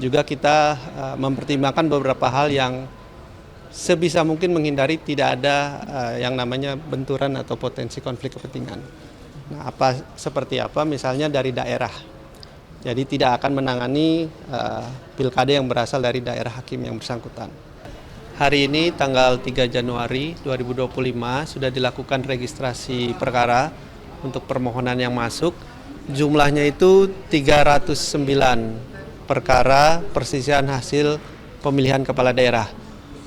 Juga kita mempertimbangkan beberapa hal yang sebisa mungkin menghindari tidak ada yang namanya benturan atau potensi konflik kepentingan. Nah, seperti apa? Misalnya dari daerah. Jadi tidak akan menangani pilkada yang berasal dari daerah hakim yang bersangkutan. Hari ini tanggal 3 Januari 2025 sudah dilakukan registrasi perkara untuk permohonan yang masuk. Jumlahnya itu 309 perkara perselisihan hasil pemilihan kepala daerah.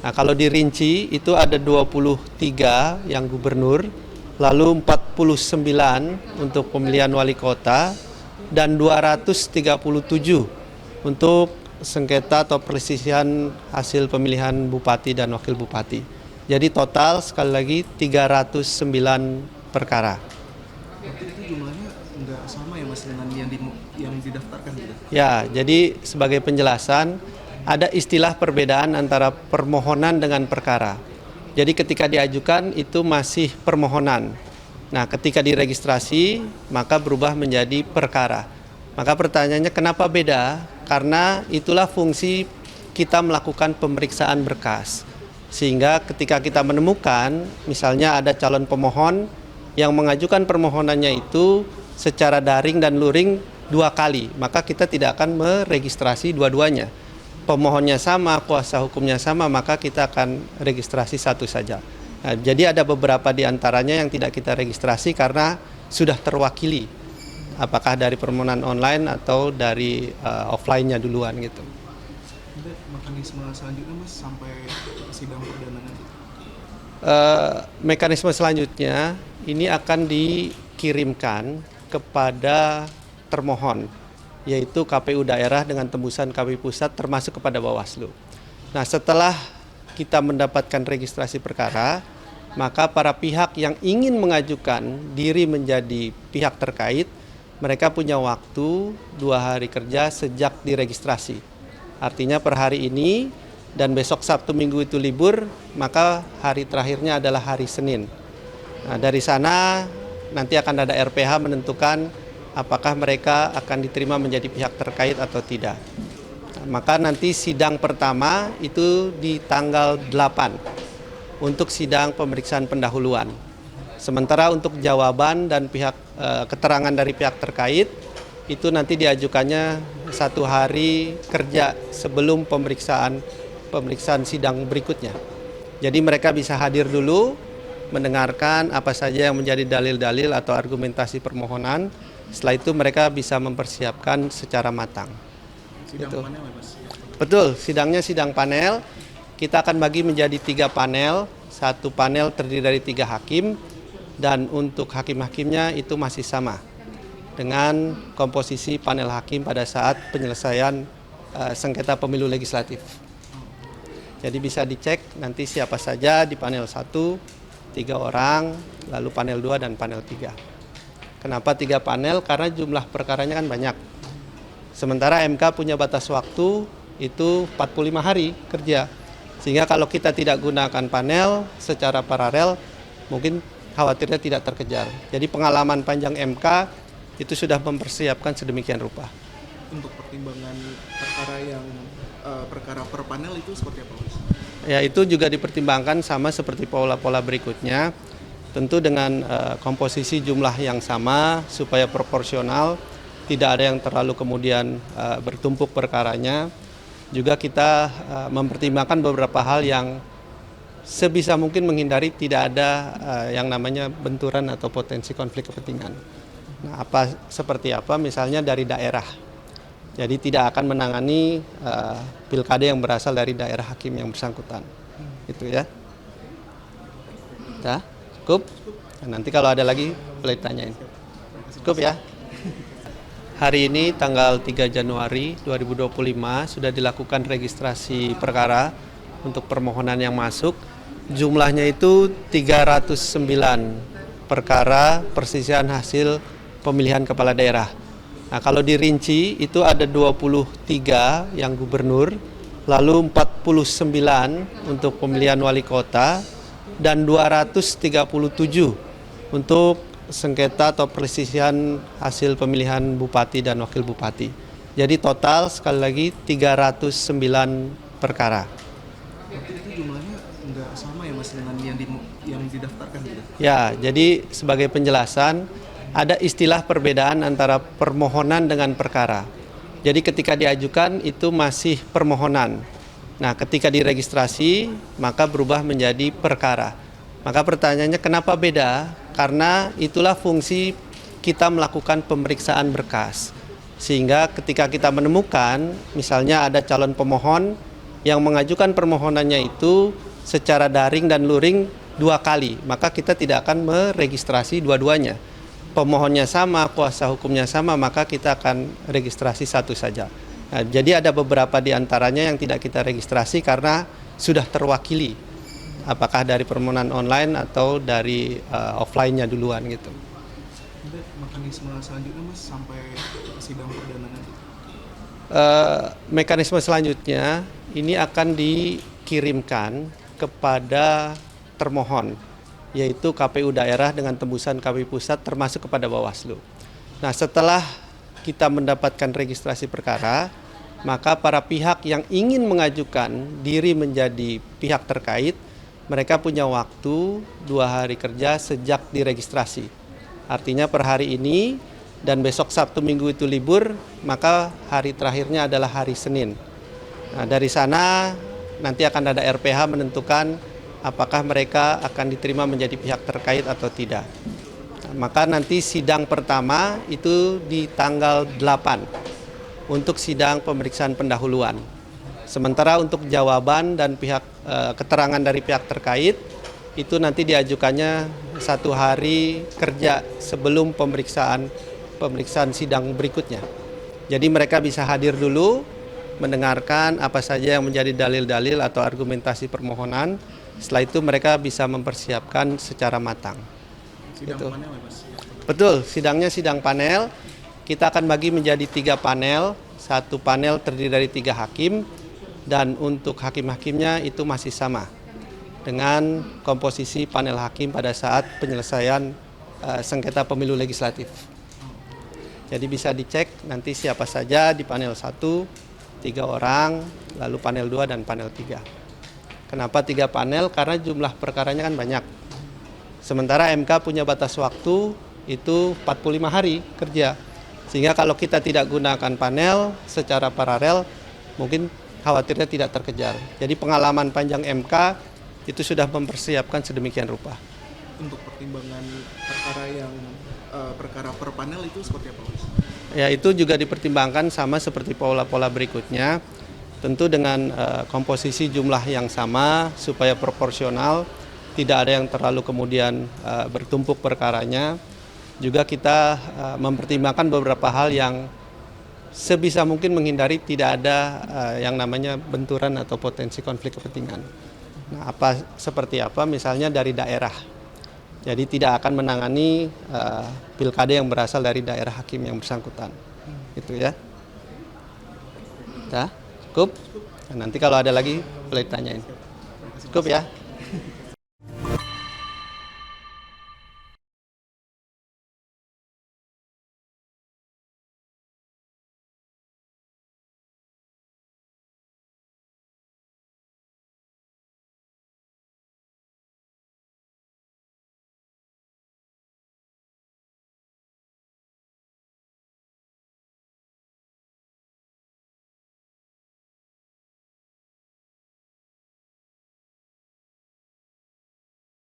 Nah, kalau dirinci itu ada 23 yang gubernur, lalu 49 untuk pemilihan wali kota, dan 237 untuk sengketa atau perselisihan hasil pemilihan bupati dan wakil bupati. Jadi total sekali lagi 309 perkara. Itu jumlahnya nggak sama ya Mas dengan yang didaftarkan gitu? Ya, jadi sebagai penjelasan ada istilah perbedaan antara permohonan dengan perkara. Jadi ketika diajukan itu masih permohonan. Nah, ketika diregistrasi maka berubah menjadi perkara. Maka pertanyaannya kenapa beda? Karena itulah fungsi kita melakukan pemeriksaan berkas. Sehingga ketika kita menemukan misalnya ada calon pemohon yang mengajukan permohonannya itu secara daring dan luring 2 kali, maka kita tidak akan meregistrasi dua-duanya. Pemohonnya sama, kuasa hukumnya sama, maka kita akan registrasi satu saja. Nah, jadi ada beberapa di antaranya yang tidak kita registrasi karena sudah terwakili, apakah dari permohonan online atau dari offline-nya duluan gitu. Mekanisme selanjutnya Mas sampai sidang perdana nanti? Mekanisme selanjutnya ini akan dikirimkan kepada termohon, yaitu KPU daerah dengan tembusan KPU pusat termasuk kepada Bawaslu. Nah, setelah kita mendapatkan registrasi perkara, maka para pihak yang ingin mengajukan diri menjadi pihak terkait, mereka punya waktu 2 hari kerja sejak diregistrasi. Artinya per hari ini dan besok Sabtu Minggu itu libur, maka hari terakhirnya adalah hari Senin. Nah, dari sana nanti akan ada RPH menentukan apakah mereka akan diterima menjadi pihak terkait atau tidak. Nah, maka nanti sidang pertama itu di tanggal 8 untuk sidang pemeriksaan pendahuluan. Sementara untuk jawaban dan keterangan dari pihak terkait itu nanti diajukannya 1 hari kerja sebelum pemeriksaan sidang berikutnya. Jadi mereka bisa hadir dulu, mendengarkan apa saja yang menjadi dalil-dalil atau argumentasi permohonan. Setelah itu mereka bisa mempersiapkan secara matang. Sidang Itu. panel ya Mas? Betul, sidangnya sidang panel. Kita akan bagi menjadi 3 panel. 1 panel terdiri dari 3 hakim. Dan untuk hakim-hakimnya itu masih sama dengan komposisi panel hakim pada saat penyelesaian sengketa pemilu legislatif. Jadi bisa dicek nanti siapa saja di panel 1, 3 orang, lalu panel 2 dan panel 3. Kenapa 3 panel? Karena jumlah perkaranya kan banyak. Sementara MK punya batas waktu itu 45 hari kerja. Sehingga kalau kita tidak gunakan panel secara paralel, mungkin khawatirnya tidak terkejar. Jadi pengalaman panjang MK itu sudah mempersiapkan sedemikian rupa. Untuk pertimbangan perkara per panel itu seperti apa Mas? Ya, itu juga dipertimbangkan sama seperti pola-pola berikutnya. Tentu dengan komposisi jumlah yang sama supaya proporsional, tidak ada yang terlalu kemudian bertumpuk perkaranya. Juga kita mempertimbangkan beberapa hal yang sebisa mungkin menghindari tidak ada yang namanya benturan atau potensi konflik kepentingan. Nah, seperti apa? Misalnya dari daerah. Jadi tidak akan menangani pilkada yang berasal dari daerah hakim yang bersangkutan. Itu ya. Ya, cukup? Nah, nanti kalau ada lagi boleh ditanyain. Cukup ya. Hari ini tanggal 3 Januari 2025 sudah dilakukan registrasi perkara untuk permohonan yang masuk. Jumlahnya itu 309 perkara perselisihan hasil pemilihan kepala daerah. Nah, kalau dirinci itu ada 23 yang gubernur, lalu 49 untuk pemilihan wali kota, dan 237 untuk sengketa atau perselisihan hasil pemilihan bupati dan wakil bupati. Jadi total sekali lagi 309 perkara. Itu jumlahnya nggak sama ya Mas dengan yang didaftarkan gitu? Ya, jadi sebagai penjelasan, ada istilah perbedaan antara permohonan dengan perkara. Jadi ketika diajukan itu masih permohonan. Nah, ketika diregistrasi maka berubah menjadi perkara. Maka pertanyaannya kenapa beda? Karena itulah fungsi kita melakukan pemeriksaan berkas. Sehingga ketika kita menemukan, misalnya ada calon pemohon yang mengajukan permohonannya itu secara daring dan luring 2 kali, maka kita tidak akan meregistrasi dua-duanya. Pemohonnya sama, kuasa hukumnya sama, maka kita akan registrasi satu saja. Nah, jadi ada beberapa di antaranya yang tidak kita registrasi karena sudah terwakili, apakah dari permohonan online atau dari offline-nya duluan gitu. Mekanisme selanjutnya Mas sampai sidang perdana nanti? Mekanisme selanjutnya ini akan dikirimkan kepada termohon, yaitu KPU daerah dengan tembusan KPU pusat termasuk kepada Bawaslu. Nah, setelah kita mendapatkan registrasi perkara, maka para pihak yang ingin mengajukan diri menjadi pihak terkait, mereka punya waktu 2 hari kerja sejak diregistrasi. Artinya per hari ini dan besok Sabtu Minggu itu libur, maka hari terakhirnya adalah hari Senin. Nah, dari sana nanti akan ada RPH menentukan apakah mereka akan diterima menjadi pihak terkait atau tidak. Nah, maka nanti sidang pertama itu di tanggal 8 untuk sidang pemeriksaan pendahuluan. Sementara untuk jawaban dan keterangan dari pihak terkait itu nanti diajukannya 1 hari kerja sebelum pemeriksaan sidang berikutnya. Jadi mereka bisa hadir dulu, mendengarkan apa saja yang menjadi dalil-dalil atau argumentasi permohonan. Setelah itu mereka bisa mempersiapkan secara matang. Sidang Gitu. panel ya Mas? Betul, sidangnya sidang panel. Kita akan bagi menjadi 3 panel. 1 panel terdiri dari 3 hakim, dan untuk hakim-hakimnya itu masih sama dengan komposisi panel hakim pada saat penyelesaian sengketa pemilu legislatif. Jadi bisa dicek nanti siapa saja di panel 1, 3 orang, lalu panel 2 dan panel 3. Kenapa 3 panel? Karena jumlah perkaranya kan banyak. Sementara MK punya batas waktu itu 45 hari kerja. Sehingga kalau kita tidak gunakan panel secara paralel, mungkin khawatirnya tidak terkejar. Jadi pengalaman panjang MK itu sudah mempersiapkan sedemikian rupa. Untuk pertimbangan perkara per panel itu seperti apa Mas? Ya, itu juga dipertimbangkan sama seperti pola-pola berikutnya. Tentu dengan komposisi jumlah yang sama supaya proporsional, tidak ada yang terlalu kemudian bertumpuk perkaranya. Juga kita mempertimbangkan beberapa hal yang sebisa mungkin menghindari tidak ada yang namanya benturan atau potensi konflik kepentingan. Nah, seperti apa? Misalnya dari daerah. Jadi tidak akan menangani pilkada yang berasal dari daerah hakim yang bersangkutan. Itu ya. Cukup? Nah, nanti kalau ada lagi boleh ditanyain. Cukup ya.